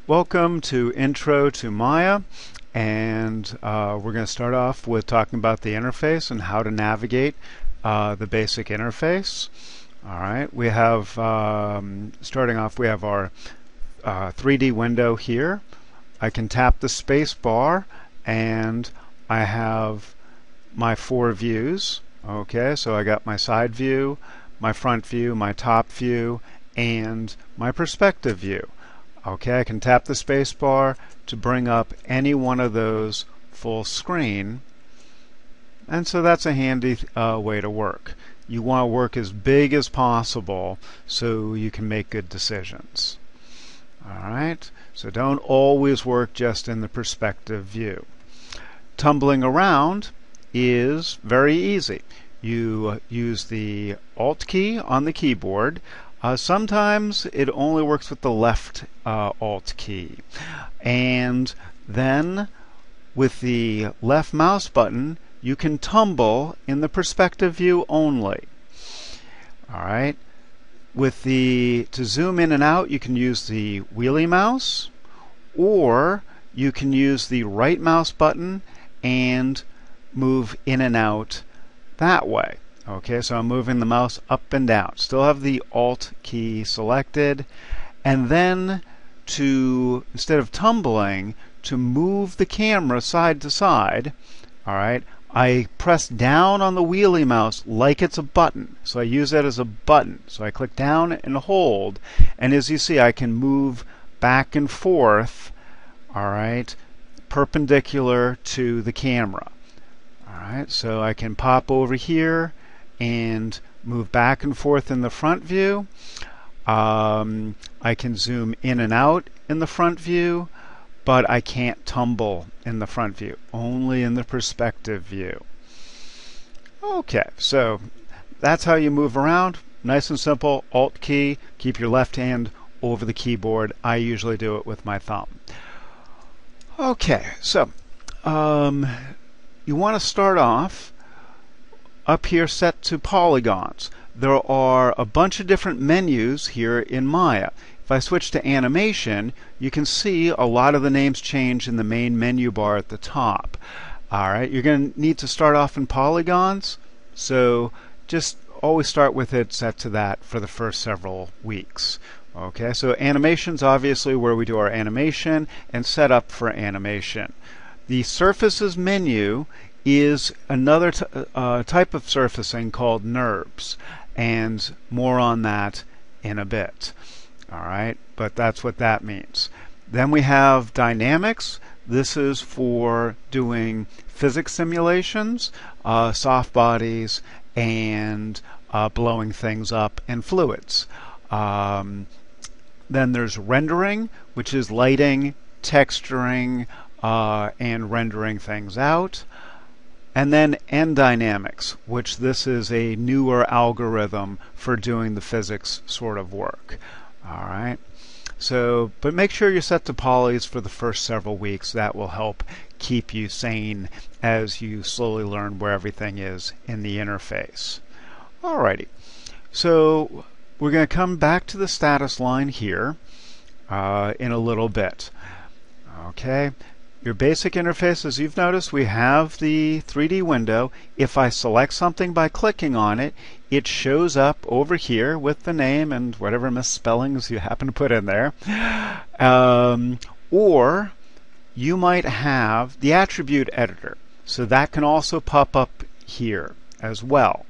Welcome to Intro to Maya, and we're going to start off with talking about the interface and how to navigate the basic interface. All right, we have, starting off, we have our 3D window here. I can tap the space bar and I have my 4 views. Okay, so I got my side view, my front view, my top view, and my perspective view. Okay, I can tap the space bar to bring up any one of those full screen, and so that's a handy way to work. You want to work as big as possible so you can make good decisions. Alright, so don't always work just in the perspective view. Tumbling around is very easy. You use the Alt key on the keyboard. Sometimes it only works with the left Alt key. And then with the left mouse button, you can tumble in the perspective view only. Alright. To zoom in and out, you can use the wheelie mouse, or you can use the right mouse button and move in and out that way. Okay, so I'm moving the mouse up and down. Still have the Alt key selected. And then instead of tumbling, to move the camera side to side, alright, I press down on the wheelie mouse like it's a button. So I use that as a button. So I click down and hold, and as you see, I can move back and forth, alright, perpendicular to the camera. Alright, so I can pop over here and move back and forth in the front view. I can zoom in and out in the front view, but I can't tumble in the front view, only in the perspective view. Okay, so that's how you move around. Nice and simple. Alt key, keep your left hand over the keyboard. I usually do it with my thumb. Okay, so you want to start off up here set to polygons. There are a bunch of different menus here in Maya. If I switch to animation, you can see a lot of the names change in the main menu bar at the top. Alright, you're going to need to start off in polygons, so just always start with it set to that for the first several weeks. Okay, so animation's obviously where we do our animation and set up for animation. The surfaces menu is another type of surfacing called NURBS, and more on that in a bit. Alright, but that's what that means. Then we have dynamics. This is for doing physics simulations, soft bodies, and blowing things up and fluids. Then there's rendering, which is lighting, texturing, and rendering things out. And then end dynamics, which this is a newer algorithm for doing the physics sort of work. Alright, so but make sure you're set to polys for the first several weeks. That will help keep you sane as you slowly learn where everything is in the interface. Alrighty, so we're going to come back to the status line here in a little bit. Okay. Your basic interface, as you've noticed, we have the 3D window. If I select something by clicking on it, it shows up over here with the name and whatever misspellings you happen to put in there. Or you might have the attribute editor. So that can also pop up here as well.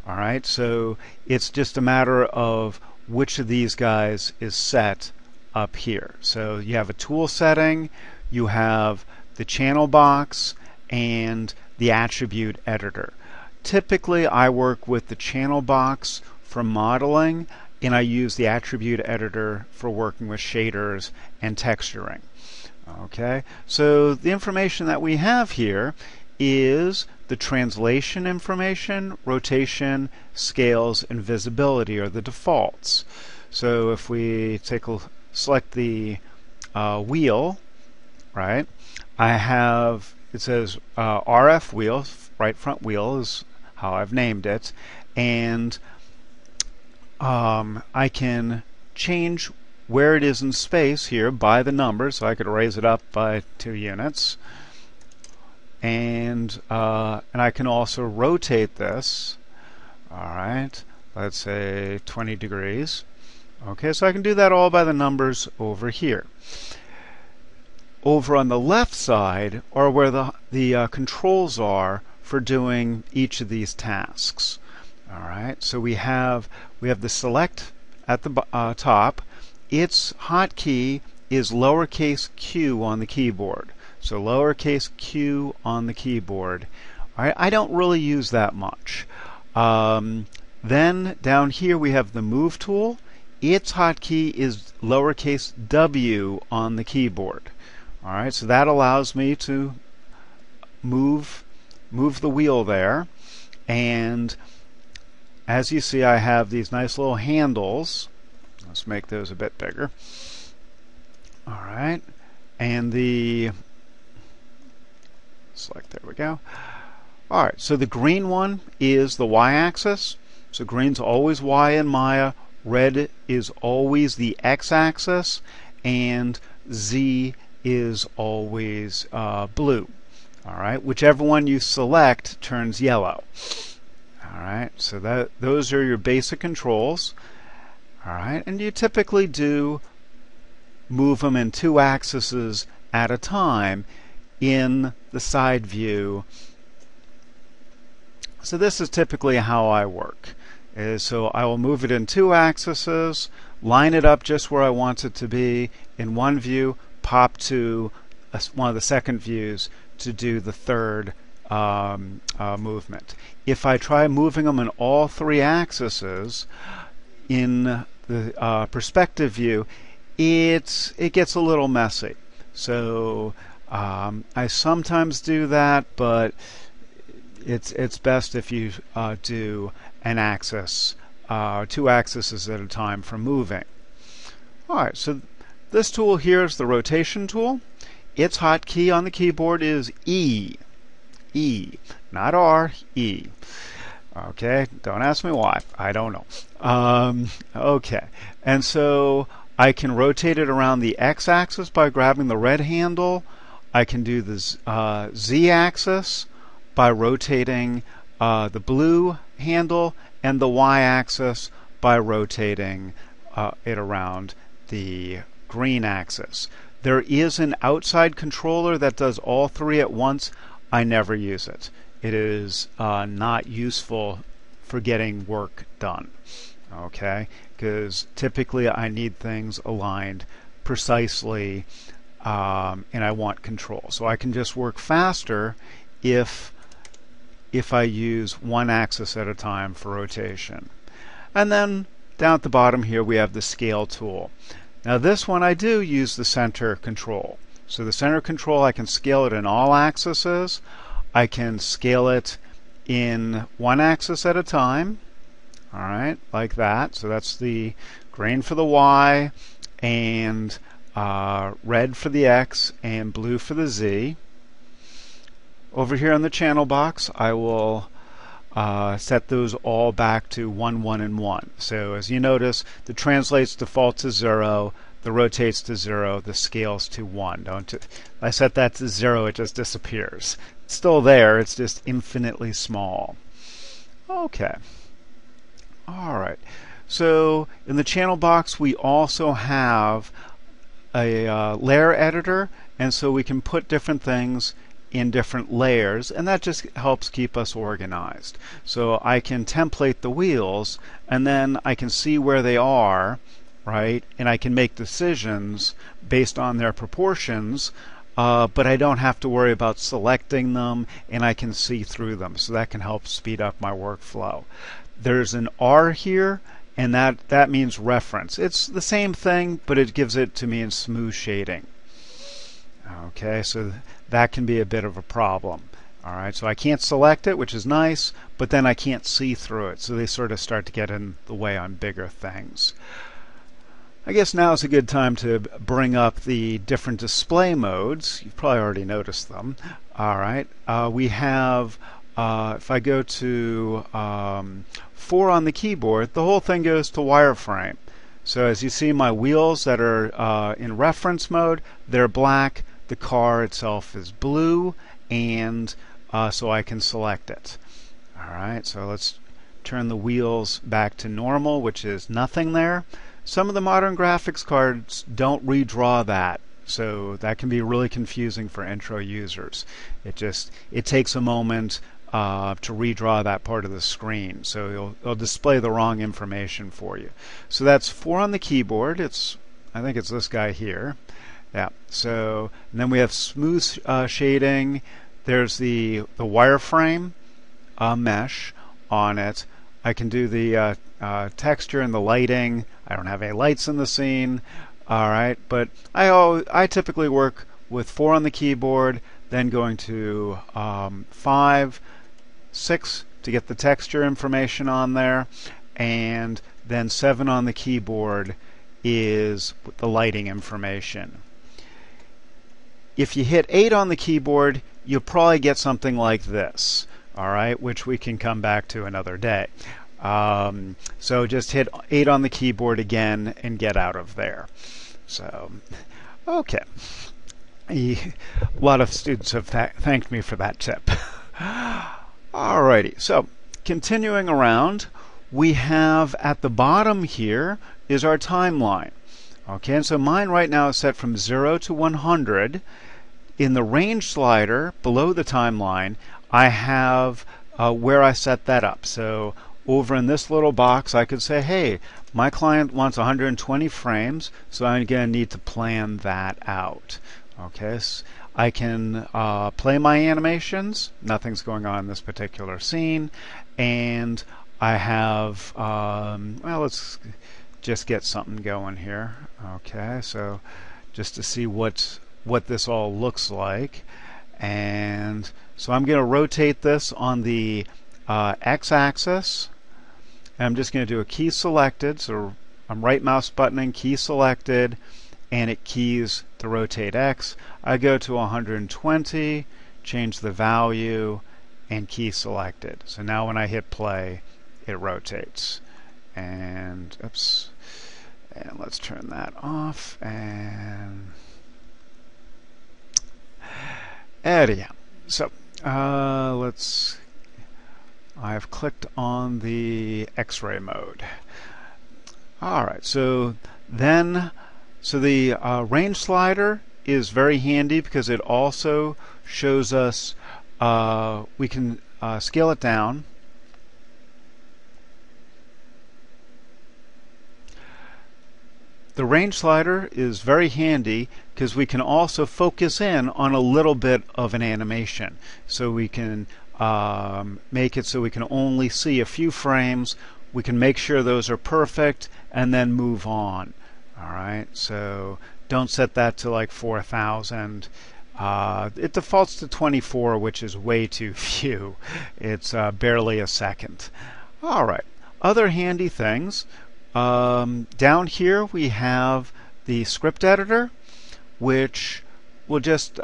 Alright, so it's just a matter of which of these guys is set up here. So you have a tool setting, you have the channel box, and the attribute editor. Typically I work with the channel box for modeling, and I use the attribute editor for working with shaders and texturing. Okay, so the information that we have here is the translation information, rotation, scales, and visibility are the defaults. So if we select the wheel, right, I have, it says RF wheel, right front wheel is how I've named it, and I can change where it is in space here by the number, so I could raise it up by 2 units. And I can also rotate this. All right, let's say 20 degrees. Okay, so I can do that all by the numbers over here. Over on the left side are where the controls are for doing each of these tasks. All right, so we have the select at the top. Its hotkey is lowercase q on the keyboard. So lowercase q on the keyboard. All right, I don't really use that much. Then down here we have the move tool. Its hotkey is lowercase w on the keyboard. All right, so that allows me to move the wheel there. And as you see, I have these nice little handles. Let's make those a bit bigger. All right, and select, there we go. All right, so the green one is the y-axis. So green's always y in Maya, red is always the x-axis, and z is always blue. All right, whichever one you select turns yellow. All right, so those are your basic controls. All right, and you typically do move them in 2 axes at a time in the side view. So this is typically how I work. So I will move it in 2 axes, line it up just where I want it to be in one view, pop to one of the second views to do the third movement. If I try moving them in all 3 axes in the perspective view, it gets a little messy. So I sometimes do that, but it's best if you do an axis, 2 axes at a time for moving. All right, so this tool here is the rotation tool. Its hotkey on the keyboard is E. E, not R, E. Okay, don't ask me why. I don't know. Okay, and so I can rotate it around the x-axis by grabbing the red handle. I can do the z-axis by rotating the blue handle, and the y-axis by rotating it around the green axis. There is an outside controller that does all 3 at once. I never use it. It is not useful for getting work done. Okay, because typically I need things aligned precisely, and I want control. So I can just work faster if I use 1 axis at a time for rotation. And then down at the bottom here we have the scale tool. Now this one I do use the center control. So the center control, I can scale it in all axes. I can scale it in 1 axis at a time. All right, like that. So that's the green for the Y, and red for the X, and blue for the Z. Over here on the channel box, I will set those all back to 1, 1, and 1. So as you notice, the translates default to 0, the rotates to 0, the scales to 1. I set that to 0, it just disappears. It's still there, it's just infinitely small. Okay. All right. So in the channel box, we also have a layer editor, and so we can put different things in different layers, and that just helps keep us organized. So I can template the wheels, and then I can see where they are, right? And I can make decisions based on their proportions, but I don't have to worry about selecting them, and I can see through them. So that can help speed up my workflow. There's an R here, and that means reference. It's the same thing, but it gives it to me in smooth shading. Okay, so that can be a bit of a problem. All right, so I can't select it, which is nice, but then I can't see through it, so they sort of start to get in the way on bigger things. I guess now is a good time to bring up the different display modes. You've probably already noticed them. All right, we have, if I go to 4 on the keyboard, the whole thing goes to wireframe. So as you see, my wheels that are in reference mode, they're black. The car itself is blue, and so I can select it. All right, so let's turn the wheels back to normal, which is nothing there. Some of the modern graphics cards don't redraw that, so that can be really confusing for intro users. It takes a moment to redraw that part of the screen, so it'll display the wrong information for you. So that's 4 on the keyboard. I think it's this guy here. Yeah. So and then we have smooth shading. There's the wireframe mesh on it. I can do the texture and the lighting. I don't have any lights in the scene. All right, but I typically work with 4 on the keyboard, then going to 5, 6 to get the texture information on there, and then 7 on the keyboard is the lighting information. If you hit 8 on the keyboard, you'll probably get something like this, all right, which we can come back to another day. So just hit 8 on the keyboard again and get out of there. So, okay. A lot of students have thanked me for that tip. Alrighty, so continuing around, we have at the bottom here is our timeline. Okay, and so mine right now is set from 0 to 100. In the range slider below the timeline, I have where I set that up. So over in this little box, I could say, hey, my client wants 120 frames, so I'm going to need to plan that out. Okay, so I can play my animations. Nothing's going on in this particular scene. And I have, well, let's just get something going here. Okay, so just to see what this all looks like. And so I'm going to rotate this on the x-axis. I'm just going to do a key selected, so I'm right mouse buttoning, key selected, and it keys to rotate X. I go to 120, change the value, and key selected. So now when I hit play, it rotates. And oops, and let's turn that off. And anyhow, so I've clicked on the X-ray mode. All right, so the range slider is very handy because it also shows us we can scale it down. The range slider is very handy because we can also focus in on a little bit of an animation. So we can make it so we can only see a few frames. We can make sure those are perfect and then move on. All right, so don't set that to like 4,000. It defaults to 24, which is way too few. It's barely a second. All right, other handy things. Down here we have the script editor, which will just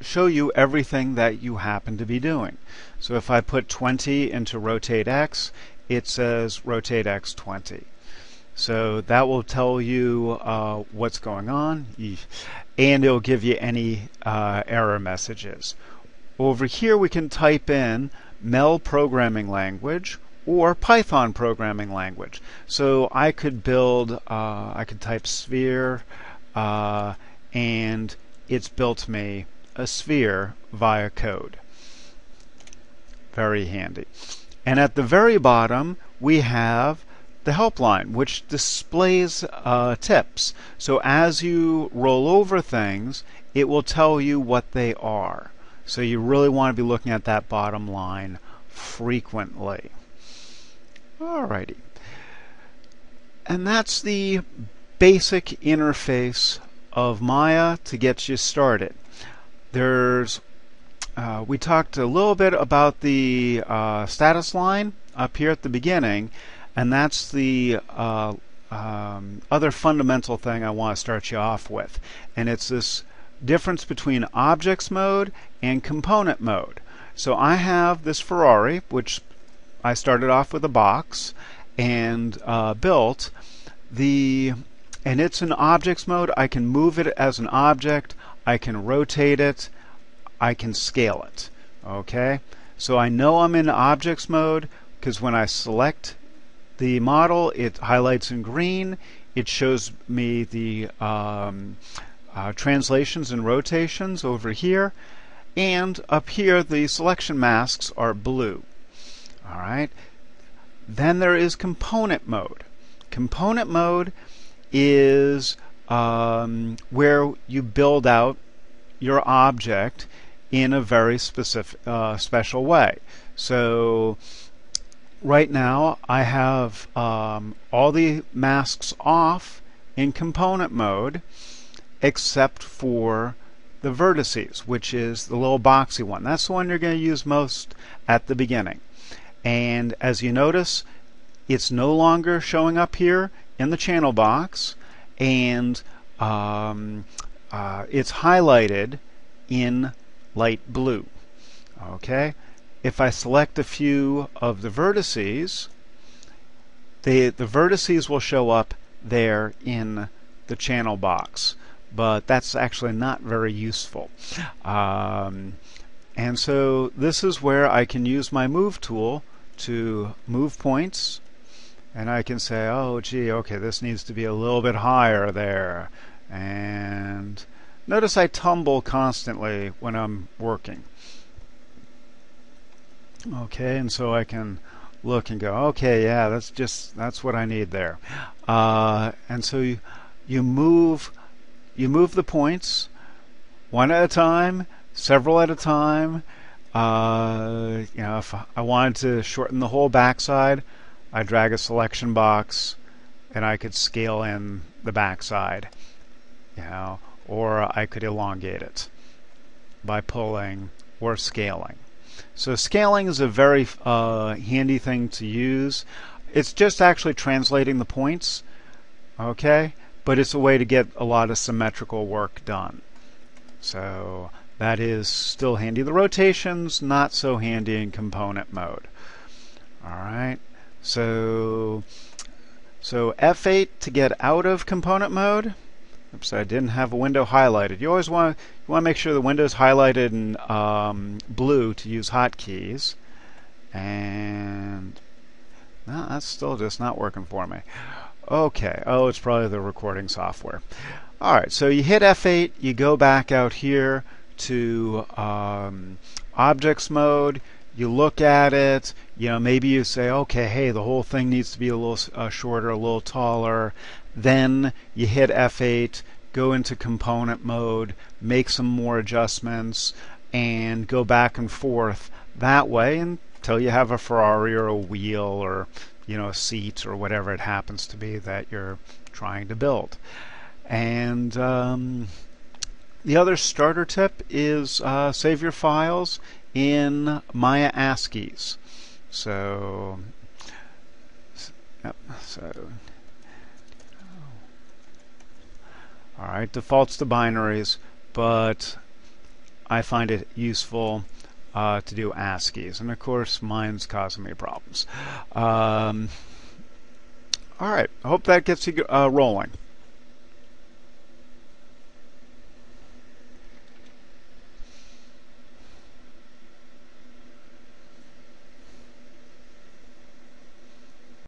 show you everything that you happen to be doing. So if I put 20 into rotate X, it says rotate X 20. So that will tell you what's going on, and it'll give you any error messages. Over here we can type in Mel programming language or Python programming language. So I could I could type sphere, and it's built me a sphere via code. Very handy. And at the very bottom we have the helpline, which displays tips. So as you roll over things, it will tell you what they are. So you really want to be looking at that bottom line frequently. Alrighty. And that's the basic interface of Maya to get you started. We talked a little bit about the status line up here at the beginning, and that's the other fundamental thing I want to start you off with. And it's this difference between objects mode and component mode. So I have this Ferrari, which I started off with a box, and built, and it's in objects mode, I can move it as an object, I can rotate it, I can scale it. Okay, so I know I'm in objects mode because when I select the model, it highlights in green. It shows me the translations and rotations over here, and up here the selection masks are blue. All right. Then there is component mode. Component mode is where you build out your object in a very specific, special way. So right now I have all the masks off in component mode except for the vertices, which is the little boxy one. That's the one you're going to use most at the beginning. And as you notice, it's no longer showing up here in the channel box, and it's highlighted in light blue. Okay, if I select a few of the vertices, the vertices will show up there in the channel box, but that's actually not very useful. And so this is where I can use my move tool to move points, and I can say, oh gee, okay, this needs to be a little bit higher there. And notice I tumble constantly when I'm working. Okay, and so I can look and go, okay, yeah, that's what I need there. And so you move the points one at a time, several at a time. If I wanted to shorten the whole backside, I drag a selection box and I could scale in the backside, or I could elongate it by pulling or scaling. So scaling is a very handy thing to use. It's just actually translating the points, okay? But it's a way to get a lot of symmetrical work done. So that is still handy. The rotation's not so handy in component mode. All right. So F8 to get out of component mode. Oops, I didn't have a window highlighted. You always want to make sure the window's highlighted in blue to use hotkeys. And no, that's still just not working for me. Okay. Oh, it's probably the recording software. All right. So you hit F8. You go back out here to objects mode. You look at it, maybe you say, okay, hey, the whole thing needs to be a little shorter, a little taller. Then you hit F8, go into component mode, make some more adjustments, and go back and forth that way until you have a Ferrari or a wheel or a seat or whatever it happens to be that you're trying to build. And the other starter tip is save your files in Maya ASCIIs. So all right, defaults to binaries, but I find it useful to do ASCIIs, and of course mine's causing me problems. All right, I hope that gets you rolling.